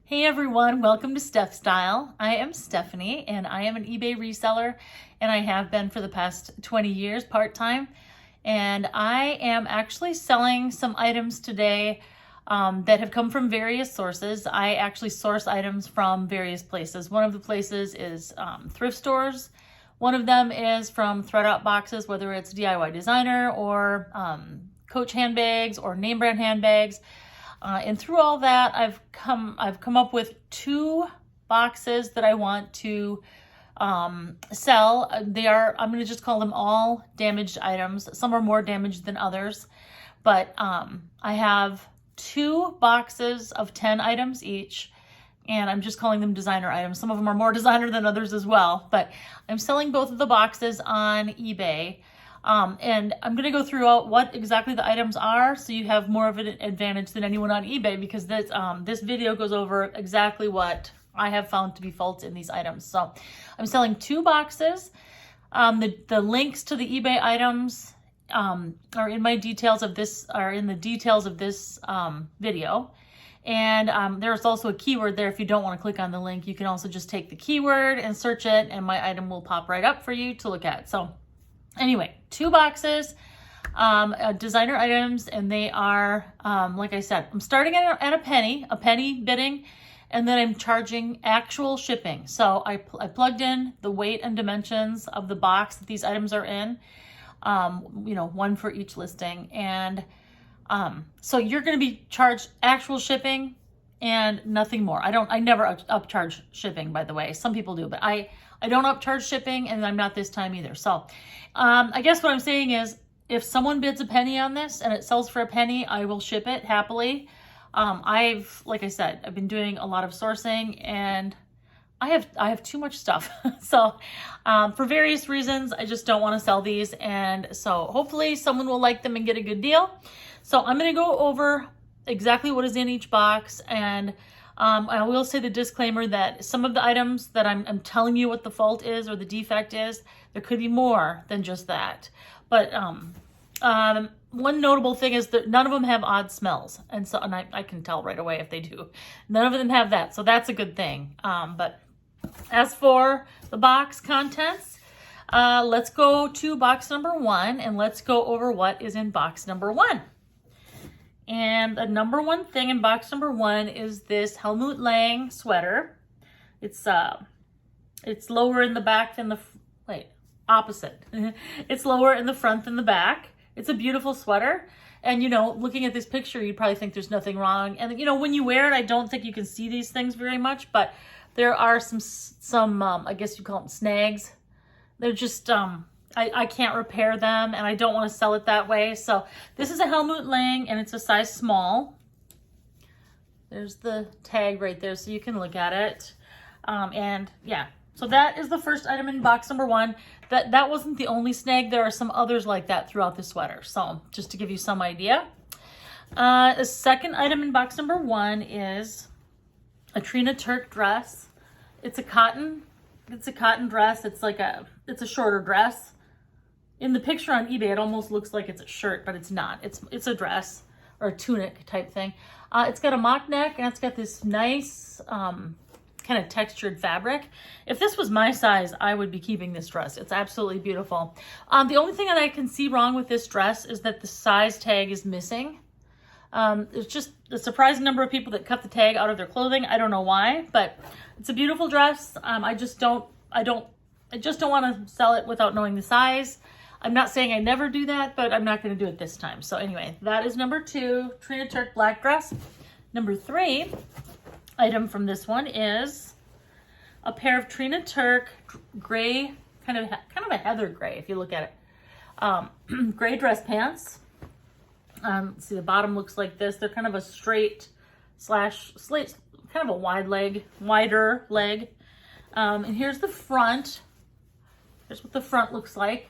Hey everyone, welcome to Steph Style. I am Stephanie and I am an eBay reseller and I have been for the past 20 years part-time. And I am actually selling some items today that have come from various sources. I actually source items from various places. One of the places is thrift stores. One of them is from thread-out boxes, whether it's DIY designer or Coach handbags or name brand handbags. And through all that, I've come up with 2 boxes that I want to sell. I'm going to just call them all damaged items. Some are more damaged than others, but I have 2 boxes of 10 items each, and I'm just calling them designer items. Some of them are more designer than others as well, but I'm selling both of the boxes on eBay. And I'm going to go through what exactly the items are so you have more of an advantage than anyone on eBay, because this video goes over exactly what I have found to be faults in these items. So I'm selling 2 boxes. The links to the eBay items are in the details of this video. And there's also a keyword there. If you don't want to click on the link, you can also just take the keyword and search it, and my item will pop right up for you to look at. So anyway, 2 boxes, designer items, and they are, like I said, I'm starting at a penny bidding, and then I'm charging actual shipping. So I plugged in the weight and dimensions of the box that these items are in, one for each listing. And so you're going to be charged actual shipping and nothing more. I never upcharge shipping, by the way. Some people do, but I don't upcharge shipping, and I'm not this time either. So I guess what I'm saying is, if someone bids a penny on this and it sells for a penny, I will ship it happily. Like I said, I've been doing a lot of sourcing, and I have too much stuff. So for various reasons, I just don't want to sell these. And so hopefully someone will like them and get a good deal. So I'm going to go over exactly what is in each box, and I will say the disclaimer that some of the items that I'm telling you what the fault is or the defect is, there could be more than just that. But one notable thing is that none of them have odd smells, and I can tell right away if they do. None of them have that, so that's a good thing. But as for the box contents, let's go to box number 1, and let's go over what is in box number 1. And the number 1 thing in box number 1 is this Helmut Lang sweater. It's lower in the back than opposite. It's lower in the front than the back. It's a beautiful sweater. And, looking at this picture, you'd probably think there's nothing wrong. And, when you wear it, I don't think you can see these things very much, but there are some I guess you call them snags. They're just, I can't repair them, and I don't want to sell it that way. So this is a Helmut Lang, and it's a size small. There's the tag right there, so you can look at it. And yeah, so that is the first item in box number 1. That wasn't the only snag. There are some others like that throughout the sweater. So just to give you some idea. The second item in box number 1 is a Trina Turk dress. It's a cotton dress. It's a shorter dress. In the picture on eBay, it almost looks like it's a shirt, but it's not. It's a dress or a tunic type thing. It's got a mock neck, and it's got this nice kind of textured fabric. If this was my size, I would be keeping this dress. It's absolutely beautiful. The only thing that I can see wrong with this dress is that the size tag is missing. It's just a surprising number of people that cut the tag out of their clothing. I don't know why, but it's a beautiful dress. I just don't want to sell it without knowing the size. I'm not saying I never do that, but I'm not going to do it this time. So anyway, that is number 2, Trina Turk black dress. Number 3 item from this one is a pair of Trina Turk gray, kind of a heather gray if you look at it, gray dress pants. See, the bottom looks like this. They're kind of a straight slate, kind of a wider leg. And here's the front. Here's what the front looks like.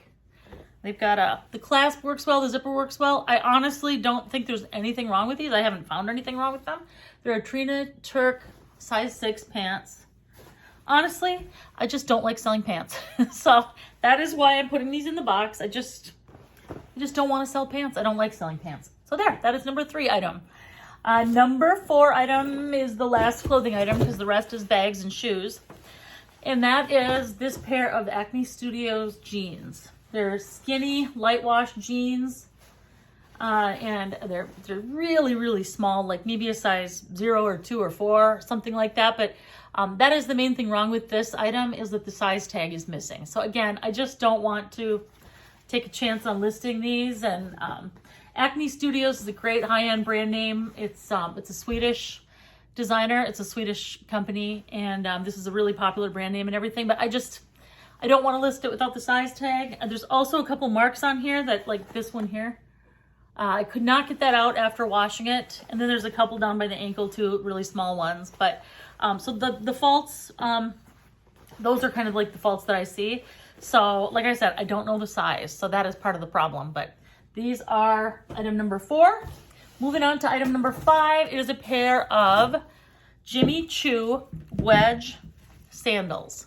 They've got the clasp works well, the zipper works well. I honestly don't think there's anything wrong with these. I haven't found anything wrong with them. They're a Trina Turk size 6 pants. Honestly, I just don't like selling pants. So that is why I'm putting these in the box. I just don't want to sell pants. I don't like selling pants. So there, that is number 3 item. Number 4 item is the last clothing item because the rest is bags and shoes. And that is this pair of Acne Studios jeans. They're skinny, light wash jeans. And they're really, really small, like maybe a size 0 or 2 or 4, something like that. But that is the main thing wrong with this item, is that the size tag is missing. So again, I just don't want to take a chance on listing these. And Acne Studios is a great high-end brand name. It's a Swedish designer. It's a Swedish company, and this is a really popular brand name and everything. But I don't want to list it without the size tag. And there's also a couple marks on here that, like this one here. I could not get that out after washing it. And then there's a couple down by the ankle too, really small ones. But so the faults, those are kind of like the faults that I see. So like I said, I don't know the size. So that is part of the problem. But these are item number 4. Moving on to item number 5, it is a pair of Jimmy Choo wedge sandals.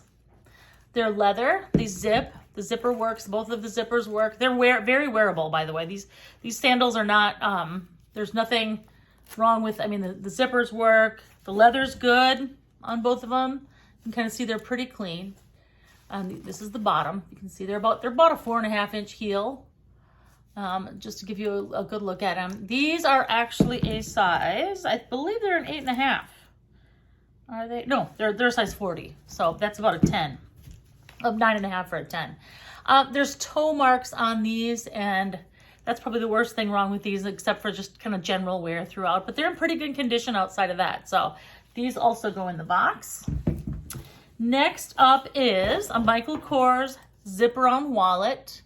They're leather, they zip. The zipper works. Both of the zippers work. They're very wearable, by the way. These sandals are not, there's nothing wrong with, I mean, the zippers work. The leather's good on both of them. You can kind of see they're pretty clean. This is the bottom. You can see they're about a 4.5-inch heel. Just to give you a good look at them. These are actually a size, I believe they're an 8.5. Are they? No, they're a size 40. So that's about a 10. Of 9.5 for a 10. There's toe marks on these, and that's probably the worst thing wrong with these, except for just kind of general wear throughout. But they're in pretty good condition outside of that. So these also go in the box. Next up is a Michael Kors zipper-on wallet.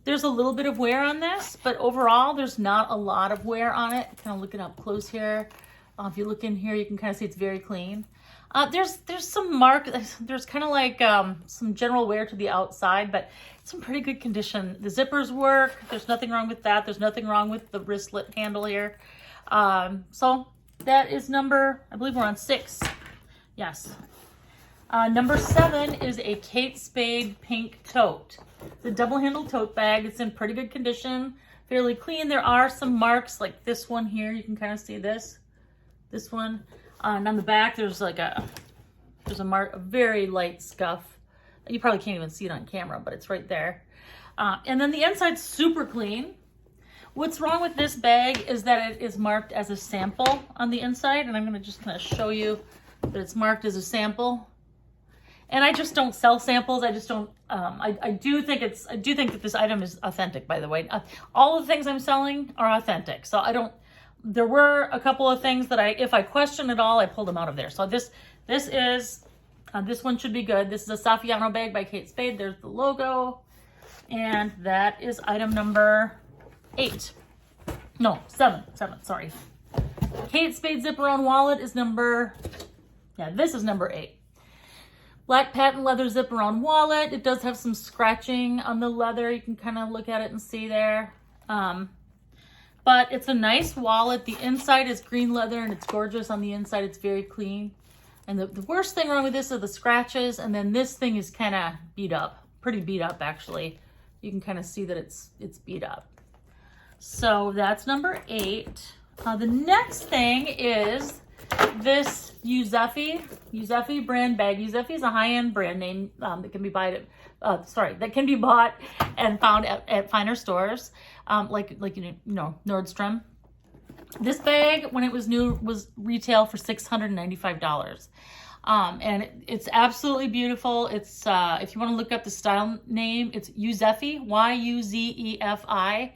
There's a little bit of wear on this, but overall there's not a lot of wear on it. Kind of looking up close here. If you look in here, you can kind of see it's very clean. There's some there's kind of like some general wear to the outside, but it's in pretty good condition. The zippers work. There's nothing wrong with that. There's nothing wrong with the wristlet handle here. So that is number, I believe we're on 6. Yes. Number 7 is a Kate Spade pink tote. It's a double-handled tote bag. It's in pretty good condition, fairly clean. There are some marks like this one here. You can kind of see this one. And on the back, there's a mark, a very light scuff. You probably can't even see it on camera, but it's right there. And then the inside's super clean. What's wrong with this bag is that it is marked as a sample on the inside, and I'm going to just kind of show you that it's marked as a sample. And I just don't sell samples. I just don't. I do think that this item is authentic. By the way, all the things I'm selling are authentic. So I don't. There were a couple of things that if I question at all, I pulled them out of there. So this one should be good. This is a Saffiano bag by Kate Spade. There's the logo, and that is item number 8. No, 7. Sorry. Kate Spade zipper-on wallet is this is number 8. Black patent leather zipper-on wallet. It does have some scratching on the leather. You can kind of look at it and see there. But it's a nice wallet. The inside is green leather and it's gorgeous on the inside. It's very clean. And the worst thing wrong with this are the scratches. And then this thing is kind of beat up. Pretty beat up, actually. You can kind of see that it's beat up. So that's number 8. The next thing is this Yuzefi brand bag. Yuzefi is a high-end brand name that can be bought and found at finer stores, like Nordstrom. This bag, when it was new, was retail for $695. And it's absolutely beautiful. It's if you want to look up the style name, it's Yuzefi, Yuzefi.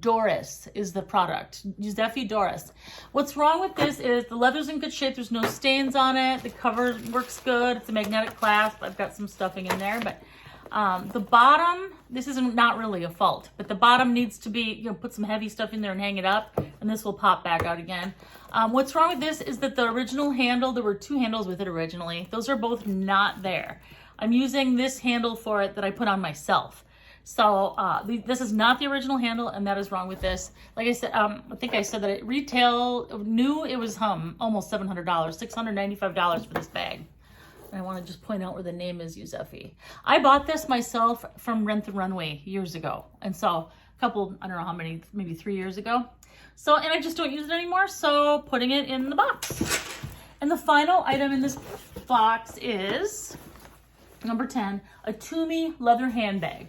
Doris is the product. Yuzefi Doris. What's wrong with this is the leather's in good shape. There's no stains on it. The cover works good. It's a magnetic clasp. I've got some stuffing in there, but the bottom, this isn't not really a fault, but the bottom needs to be, put some heavy stuff in there and hang it up, and this will pop back out again. What's wrong with this is that the original handle, there were 2 handles with it originally. Those are both not there. I'm using this handle for it that I put on myself. So this is not the original handle, and that is wrong with this. Like I said, I think I said that it new, it was almost $700, $695 for this bag. And I want to just point out where the name is Yuzefi. I bought this myself from Rent the Runway years ago. And so I don't know how many, maybe 3 years ago. So, and I just don't use it anymore, so putting it in the box. And the final item in this box is number 10, a Toomey leather handbag.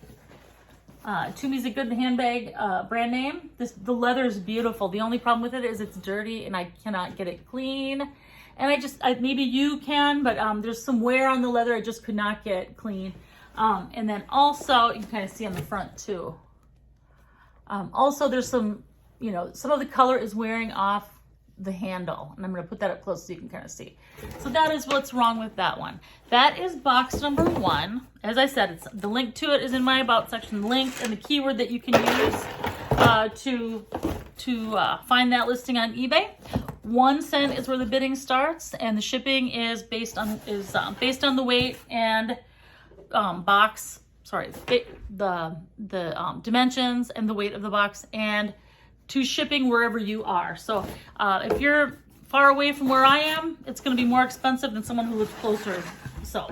Toomey's a good handbag brand name. The leather is beautiful. The only problem with it is it's dirty and I cannot get it clean. And maybe you can, but there's some wear on the leather. I just could not get clean. And then also, you can kind of see on the front too. Also, there's some, some of the color is wearing off the handle. And I'm going to put that up close so you can kind of see. So that is what's wrong with that one. That is box number 1. As I said, the link to it is in my About section. The link and the keyword that you can use to find that listing on eBay. 1 cent is where the bidding starts, and the shipping is based on the weight and the dimensions and the weight of the box, and to shipping wherever you are. So if you're far away from where I am, it's going to be more expensive than someone who lives closer. So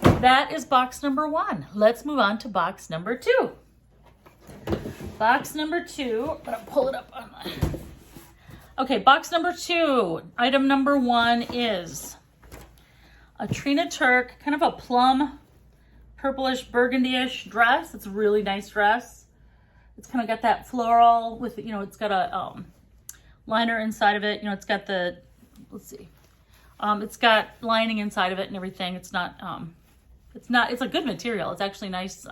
that is box number 1. Let's move on to box number 2. Box number 2, I'm going to pull it up on my... Okay, box number 2, item number 1 is a Trina Turk, kind of a plum, purplish, burgundy-ish dress. It's a really nice dress. It's kind of got that floral with, it's got a liner inside of it. It's got the, let's see, it's got lining inside of it and everything. It's a good material. It's actually nice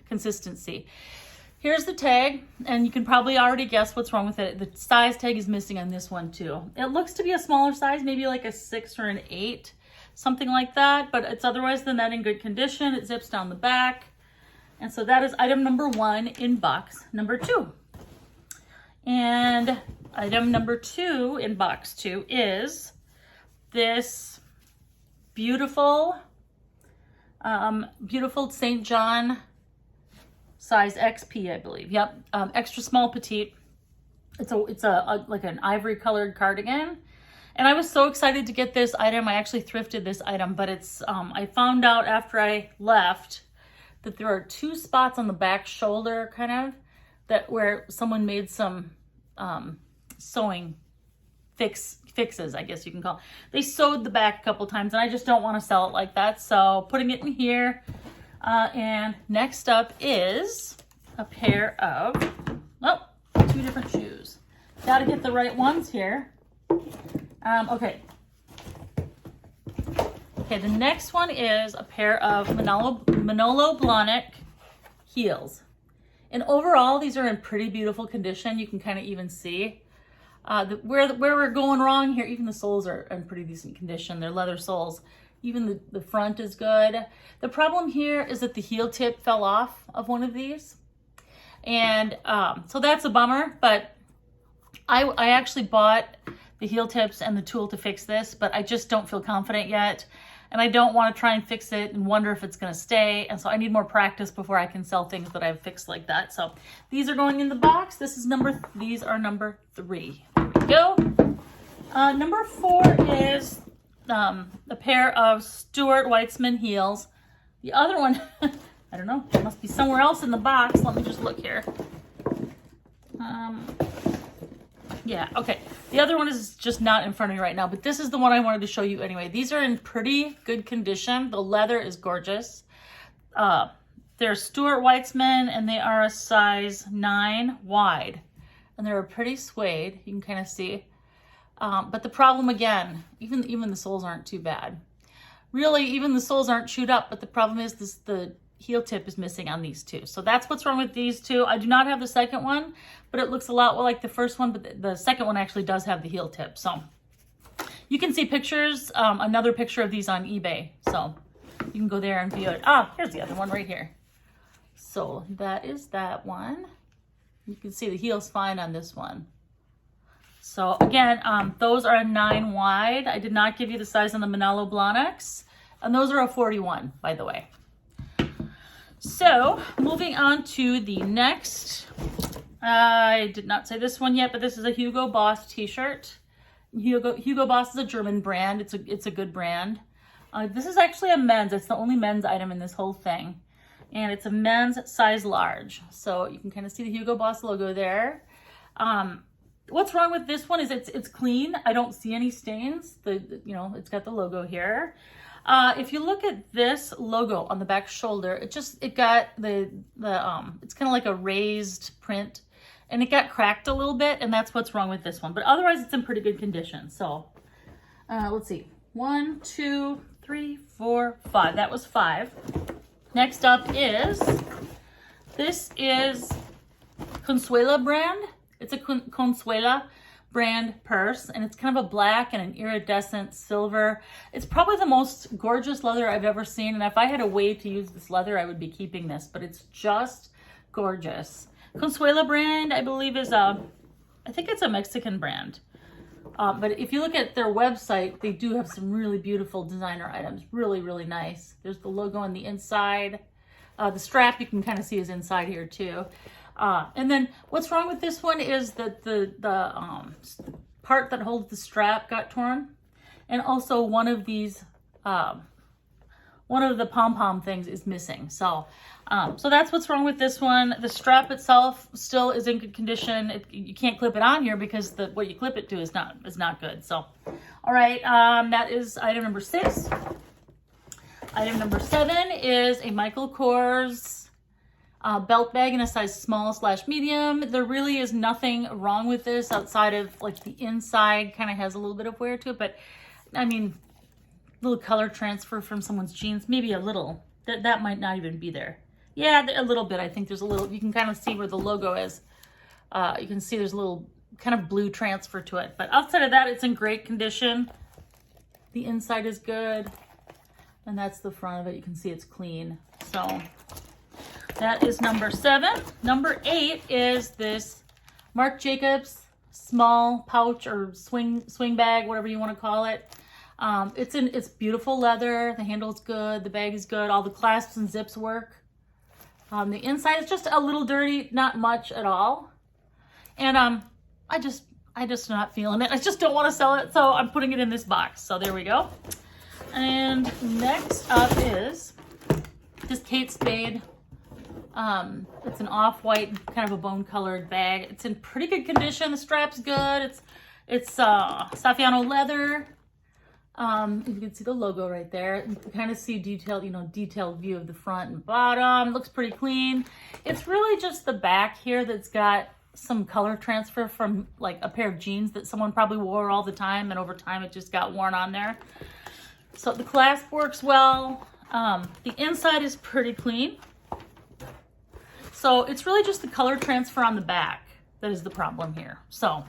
consistency. Here's the tag, and you can probably already guess what's wrong with it. The size tag is missing on this one too. It looks to be a smaller size, maybe like a 6 or an 8, something like that, but it's otherwise than that in good condition. It zips down the back. And so that is item number 1 in box number 2. And item number 2 in box 2 is this beautiful, beautiful St. John size XP, I believe. Yep, extra small petite. It's like an ivory colored cardigan. And I was so excited to get this item. I actually thrifted this item, but I found out after I left that there are 2 spots on the back shoulder, kind of, where someone made some sewing fixes, I guess you can call it. They sewed the back a couple times, and I just don't want to sell it like that. So putting it in here. And next up is a pair of, 2 different shoes. Got to get the right ones here. Okay, the next one is a pair of Manolo Blahnik heels. And overall, these are in pretty beautiful condition. You can kind of even see where we're going wrong here. Even the soles are in pretty decent condition. They're leather soles. Even the front is good. The problem here is that the heel tip fell off of one of these. And so that's a bummer, but I actually bought the heel tips and the tool to fix this, but I just don't feel confident yet. And I don't want to try and fix it and wonder if it's going to stay. And so I need more practice before I can sell things that I've fixed like that. So these are going in the box. These are number 3. There we go. Number 4 is a pair of Stuart Weitzman heels. The other one, I don't know, it must be somewhere else in the box. Let me just look here. Yeah, okay. The other one is just not in front of me right now, but this is the one I wanted to show you anyway. These are in pretty good condition. The leather is gorgeous. They're Stuart Weitzman, and they are a size 9 wide. And they're a pretty suede, you can kind of see. But the problem again, even the soles aren't too bad. Really, even the soles aren't chewed up, but the problem is the heel tip is missing on these 2. So that's what's wrong with these 2. I do not have the second one, but it looks a lot like the first one, but the second one actually does have the heel tip. So you can see pictures, another picture of these on eBay. So you can go there and view it. Here's the other one right here. So that is that one. You can see the heel's fine on this one. So again, those are a 9 wide. I did not give you the size on the Manolo Blahniks, and those are a 41, by the way. So moving on to the next, I did not say this one yet, but this is a Hugo Boss t-shirt. Hugo Boss is a German brand. It's a good brand. This is actually a men's. It's the only men's item in this whole thing. And it's a men's size large. So you can kind of see the Hugo Boss logo there. What's wrong with this one is it's clean. I don't see any stains. You know, it's got the logo here. If you look at this logo on the back shoulder, it got it's kind of like a raised print, and it got cracked a little bit, and that's what's wrong with this one. But otherwise, it's in pretty good condition. So let's see, 1, 2, 3, 4, 5. That was 5. Next up is, this is Consuela brand. It's a Consuela brand purse, and it's kind of a black and an iridescent silver. It's probably the most gorgeous leather I've ever seen, and if I had a way to use this leather, I would be keeping this, but it's just gorgeous. Consuela brand, I believe, is I think it's a Mexican brand. But if you look at their website, they do have some really beautiful designer items. Really, really nice. There's the logo on the inside. The strap, you can kind of see, is inside here too. And then what's wrong with this one is that the part that holds the strap got torn. And also one of these, one of the pom-pom things is missing. So that's what's wrong with this one. The strap itself still is in good condition. You can't clip it on here because what you clip it to is not good. So, all right, that is item number 6. Item number 7 is a Michael Kors belt bag in a size small/medium. There really is nothing wrong with this outside of like the inside kind of has a little bit of wear to it, but I mean, little color transfer from someone's jeans, maybe a little. That might not even be there. Yeah, a little bit. I think there's a little, you can kind of see where the logo is. You can see there's a little kind of blue transfer to it, but outside of that, it's in great condition. The inside is good, and that's the front of it. You can see it's clean. So that is number 7. Number 8 is this Marc Jacobs small pouch or swing bag, whatever you want to call it. It's beautiful leather. The handle's good. The bag is good. All the clasps and zips work. The inside is just a little dirty, not much at all. And I just not feeling it. I just don't want to sell it, so I'm putting it in this box. So there we go. And next up is this Kate Spade. It's an off-white, kind of a bone-colored bag. It's in pretty good condition. The strap's good. It's Saffiano leather. You can see the logo right there. You can kind of see detailed view of the front and bottom. Looks pretty clean. It's really just the back here that's got some color transfer from like a pair of jeans that someone probably wore all the time, and over time it just got worn on there. So the clasp works well. The inside is pretty clean. So it's really just the color transfer on the back that is the problem here. So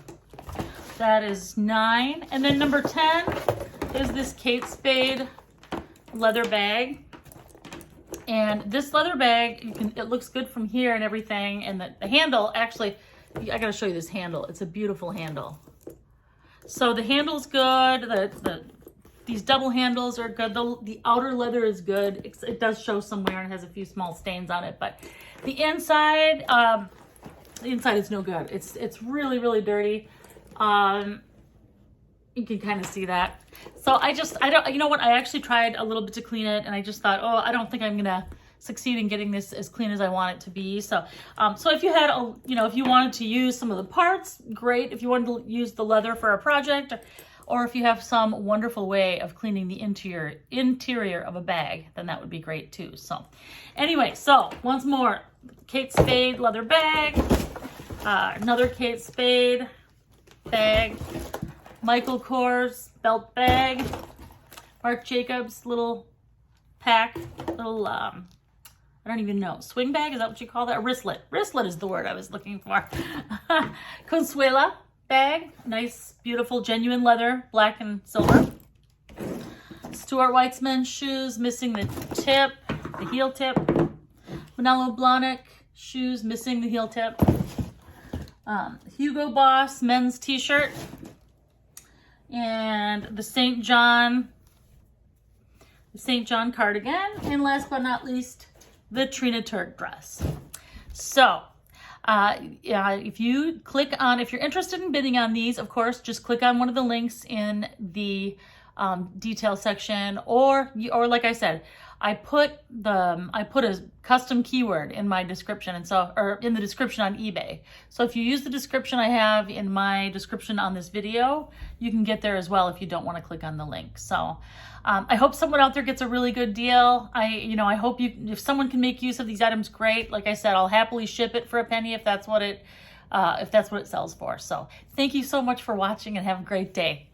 that is 9. And then number 10 is this Kate Spade leather bag. And this leather bag, it looks good from here and everything. And the handle, actually, I gotta show you this handle. It's a beautiful handle. So the handle's good. These double handles are good. The outer leather is good. It does show some wear and has a few small stains on it, but the inside is no good. It's really, really dirty. You can kind of see that. So I don't, you know what? I actually tried a little bit to clean it, and I just thought, oh, I don't think I'm gonna succeed in getting this as clean as I want it to be. So, so if you had, if you wanted to use some of the parts, great. If you wanted to use the leather for a project, or if you have some wonderful way of cleaning the interior of a bag, then that would be great too. So anyway, so once more, Kate Spade leather bag, another Kate Spade bag, Michael Kors belt bag, Marc Jacobs little pack, little, I don't even know, swing bag, is that what you call that? A wristlet. Wristlet is the word I was looking for. Consuela bag, nice, beautiful, genuine leather, black and silver. Stuart Weitzman shoes, missing the tip, the heel tip. Manolo Blahnik shoes, missing the heel tip. Hugo Boss men's t-shirt. And the St. John cardigan. And last but not least, the Trina Turk dress. So, if you're interested in bidding on these, of course, just click on one of the links in the detail section, or like I said, I put a custom keyword in my description, and so, or in the description on eBay. So if you use the description I have in my description on this video, you can get there as well if you don't want to click on the link. So I hope someone out there gets a really good deal. I hope if someone can make use of these items, great. Like I said, I'll happily ship it for a penny if that's what it sells for. So thank you so much for watching, and have a great day.